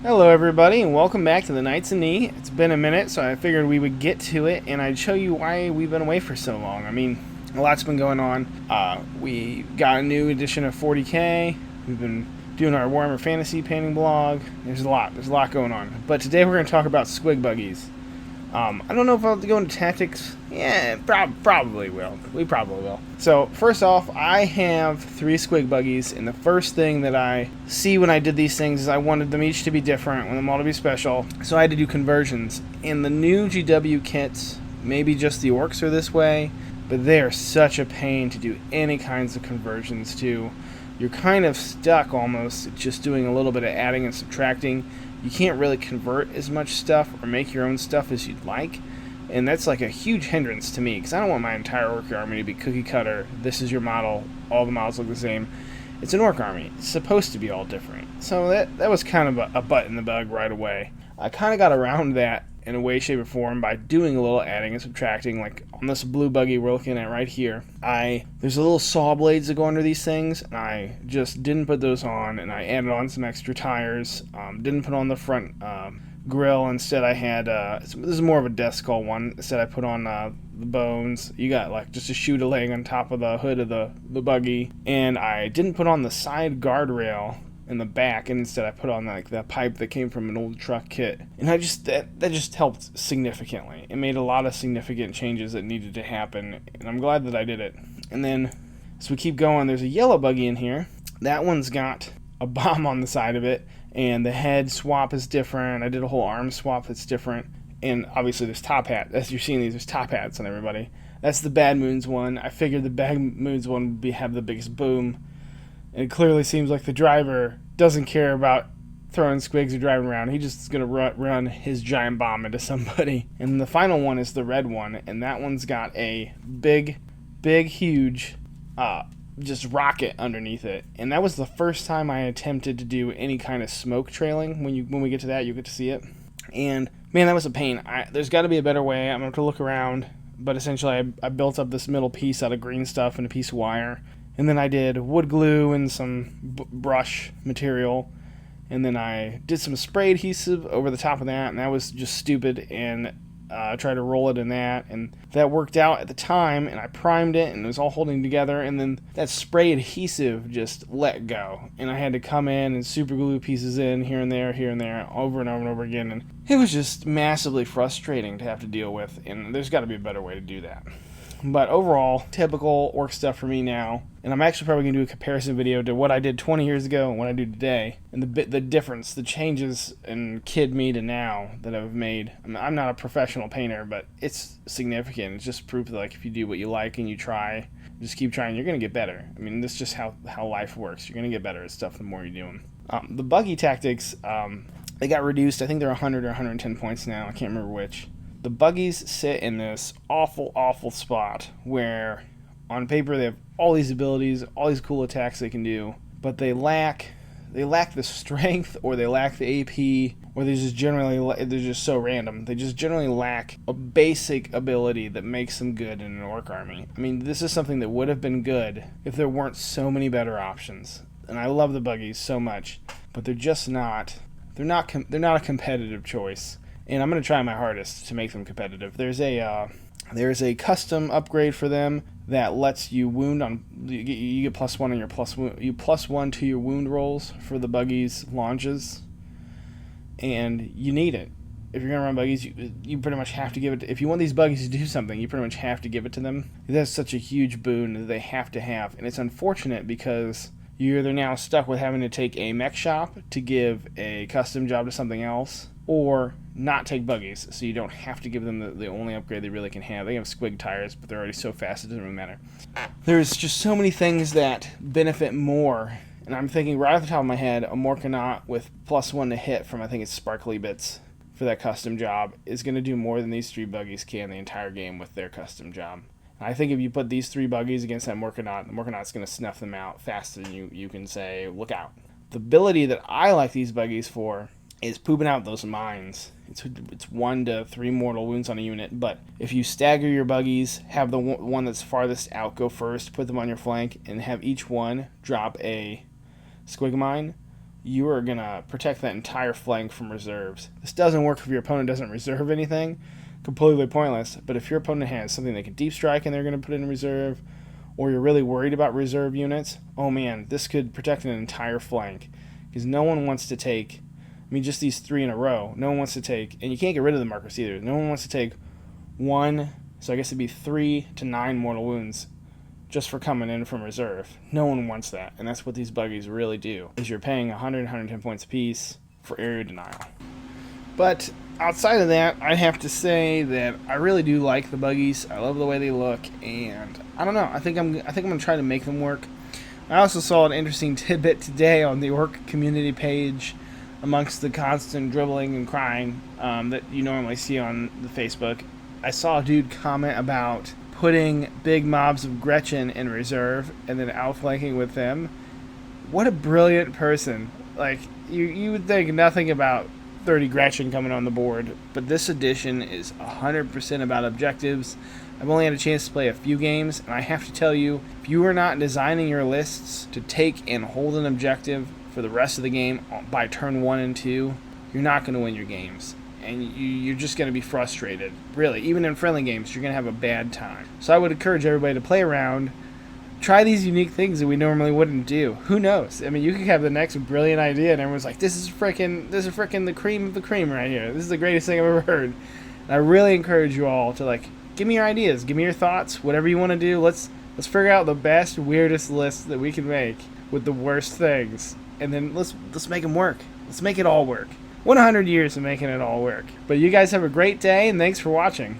Hello everybody and welcome back to the Knights of Knee. It's been a minute, so I figured we would get to it and I'd show you why we've been away for so long. I mean, a lot's been going on. We got a new edition of 40K. We've been doing our Warhammer Fantasy painting blog. There's a lot going on. But today we're going to talk about SquigBuggies. I don't know if I'll go into tactics. Yeah, probably will. We probably will. So, first off, I have 3 SquigBuggies, and the first thing that I see when I did these things is I wanted them each to be different, I wanted them all to be special, so I had to do conversions. In the new GW kits, maybe just the Orks are this way, but they are such a pain to do any kinds of conversions to. You're kind of stuck almost just doing a little bit of adding and subtracting. You can't really convert as much stuff or make your own stuff as you'd like, and that's like a huge hindrance to me because I don't want my entire Ork army to be cookie cutter. This is your model, all the models look the same. It's an Ork army. It's supposed to be all different. So that was kind of a butt in the bug right away. I kind of got around that in a way, shape, or form by doing a little adding and subtracting. Like on this blue buggy we're looking at right here, there's a little saw blades that go under these things, and I just didn't put those on, and I added on some extra tires. Didn't put on the front grill. Instead I had, this is more of a death skull one. Instead I put on the bones. You got like just a chute laying on top of the hood of the buggy, and I didn't put on the side guardrail in the back, and instead I put on like that pipe that came from an old truck kit, and that just helped significantly. It made a lot of significant changes that needed to happen, and I'm glad that I did it. And then as we keep going, there's a yellow buggy in here. That one's got a bomb on the side of it, and the head swap is different. I did a whole arm swap that's different, and obviously there's top hat. As you're seeing, there's top hats on everybody. That's the Bad Moons one. I figured the Bad Moons one would have the biggest boom. It clearly seems like the driver doesn't care about throwing squigs or driving around. He just is going to run his giant bomb into somebody. And the final one is the red one, and that one's got a big, huge just rocket underneath it. And that was the first time I attempted to do any kind of smoke trailing. When we get to that, you get to see it. And man, that was a pain. There's got to be a better way. I'm going to have to look around. But essentially, I built up this middle piece out of green stuff and a piece of wire. And then I did wood glue and some brush material. And then I did some spray adhesive over the top of that. And that was just stupid. And I tried to roll it in that. And that worked out at the time. And I primed it. And it was all holding together. And then that spray adhesive just let go. And I had to come in and super glue pieces in here and there, over and over and over again. And it was just massively frustrating to have to deal with. And there's got to be a better way to do that. But overall, typical Ork stuff for me now. And I'm actually probably going to do a comparison video to what I did 20 years ago and what I do today. And the difference, the changes in kid me to now that I've made. I mean, I'm not a professional painter, but it's significant. It's just proof that like if you do what you like and you try, just keep trying, you're going to get better. I mean, that's just how life works. You're going to get better at stuff the more you do them. The buggy tactics, they got reduced. I think they're 100 or 110 points now. I can't remember which. The buggies sit in this awful spot where on paper they have all these abilities, all these cool attacks they can do, but they lack the strength, or they lack the AP, or they're just so random. They just generally lack a basic ability that makes them good in an Ork army. I mean, this is something that would have been good if there weren't so many better options. And I love the buggies so much, but they're just not. They're not a competitive choice. And I'm going to try my hardest to make them competitive. There's a custom upgrade for them that lets you wound on. You get +1 on your you +1 to your wound rolls for the buggies launches, and you need it. If you're going to run buggies, you pretty much have to give it. If you want these buggies to do something, you pretty much have to give it to them. That's such a huge boon that they have to have, and it's unfortunate because you're either now stuck with having to take a mech shop to give a custom job to something else, or not take buggies, so you don't have to give them the only upgrade they really can have. They have squig tires, but they're already so fast it doesn't really matter. There's just so many things that benefit more, and I'm thinking right off the top of my head, a Morkanaut with +1 to hit from, I think it's Sparkly Bits for that custom job is going to do more than these 3 buggies can the entire game with their custom job. And I think if you put these 3 buggies against that Morkanaut, the Morkanaut's going to snuff them out faster than you can say, look out. The ability that I like these buggies for is pooping out those mines. It's 1 to 3 mortal wounds on a unit, but if you stagger your buggies, have the one that's farthest out go first, put them on your flank, and have each one drop a squig mine, you are going to protect that entire flank from reserves. This doesn't work if your opponent doesn't reserve anything. Completely pointless. But if your opponent has something they can deep strike and they're going to put in reserve, or you're really worried about reserve units, oh man, this could protect an entire flank. Because no one wants to take, I mean, just these 3 in a row, no one wants to take, and you can't get rid of the markers either, no one wants to take 1, so I guess it'd be 3 to 9 mortal wounds just for coming in from reserve. No one wants that, and that's what these buggies really do, is you're paying 100, 110 points apiece for area denial. But outside of that, I have to say that I really do like the buggies. I love the way they look, and I don't know, I think I'm gonna try to make them work. I also saw an interesting tidbit today on the Ork community page, amongst the constant dribbling and crying that you normally see on the Facebook. I saw a dude comment about putting big mobs of Gretchen in reserve and then outflanking with them. What a brilliant person. Like, you would think nothing about 30 Gretchen coming on the board, but this edition is 100% about objectives. I've only had a chance to play a few games, and I have to tell you, if you are not designing your lists to take and hold an objective for the rest of the game by turn 1 and 2, you're not going to win your games. And you're just going to be frustrated. Really, even in friendly games, you're going to have a bad time. So I would encourage everybody to play around, try these unique things that we normally wouldn't do. Who knows? I mean, you could have the next brilliant idea, and everyone's like, this is frickin' the cream of the cream right here. This is the greatest thing I've ever heard. And I really encourage you all to, like, give me your ideas, give me your thoughts, whatever you want to do. Let's figure out the best, weirdest list that we can make with the worst things, and then let's make them work. Let's make it all work. 100 years of making it all work. But you guys have a great day, and thanks for watching.